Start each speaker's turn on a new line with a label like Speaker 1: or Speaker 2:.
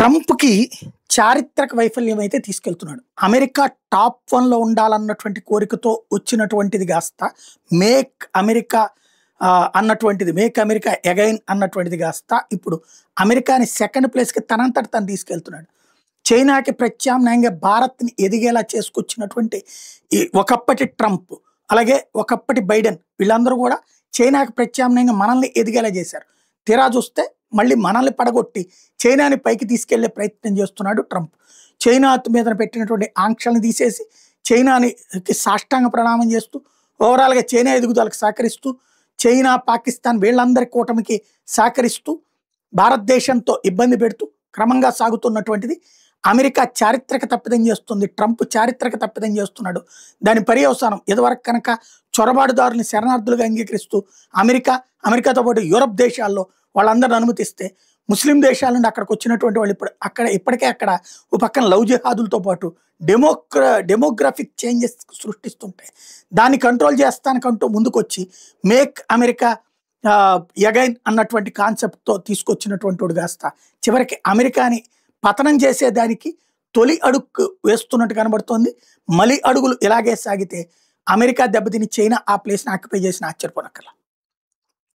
Speaker 1: ట్రంప్‌కి చారిత్రక వైఫల్యం అయితే తీసుకెళ్తున్నాడు. అమెరికా టాప్ 1లో ఉండాలన్నటువంటి కోరికతో వచ్చినటువంటిది గాస్త మేక్ అమెరికా అన్నటువంటిది మేక్ అమెరికా అగైన్ అన్నటువంటిది గాస్త ఇప్పుడు అమెరికాని సెకండ్ ప్లేస్‌కి తనంతట తను తీసుకెళ్తున్నాడు. చైనాకి ప్రత్యామ్నాయంగా భారత్‌ని ఎదిగేలా చేసుకొచ్చినటువంటి ఈ ఒకప్పటి ట్రంప్, అలాగే ఒకప్పటి బైడెన్ వీళ్ళందరూ గూడా చైనాకి ప్రత్యామ్నాయంగా మనల్ని ఎదిగేలా చేశారు. తీరా చూస్తే మళ్ళీ మనల్ని పడగొట్టి చైనాని పైకి తీసుకెళ్లే ప్రయత్నం చేస్తున్నాడు ట్రంప్. చైనా మీద పెట్టినటువంటి ఆంక్షలను తీసేసి చైనాకి సాష్టాంగ ప్రణామం చేస్తూ ఓవరాల్‌గా చైనా ఎదుగుదలకు సహకరిస్తూ చైనా, పాకిస్తాన్ వీళ్ళందరి కూటమికి సహకరిస్తూ భారతదేశంతో ఇబ్బంది పెడుతూ క్రమంగా సాగుతున్నటువంటిది అమెరికా చారిత్రక తప్పిదం చేస్తుంది. ట్రంప్ చారిత్రక తప్పిదం చేస్తున్నాడు. దాని పర్యవసానం ఇదివరకు కనుక చొరబాటుదారుల్ని శరణార్థులుగా అంగీకరిస్తూ అమెరికాతో పాటు యూరప్ దేశాల్లో వాళ్ళందరిని అనుమతిస్తే ముస్లిం దేశాల నుండి అక్కడికి వచ్చినటువంటి వాళ్ళు ఇప్పటికే అక్కడ ఓ పక్కన లవ్ జిహాదులతో పాటు డెమోగ్రఫిక్ చేంజెస్ సృష్టిస్తుంటే దాన్ని కంట్రోల్ చేస్తానికంటూ ముందుకొచ్చి మేక్ అమెరికా అగైన్ అన్నటువంటి కాన్సెప్ట్తో తీసుకొచ్చినటువంటి వాడు కాస్త చివరికి అమెరికాని పతనం చేసేదానికి తొలి అడుగు వేస్తున్నట్టు కనబడుతోంది. మలి అడుగులు ఇలాగే సాగితే అమెరికా దెబ్బతిని చైనా ఆ ప్లేస్ని ఆక్యుపై చేసిన ఆశ్చర్యపోనక్కర్లా.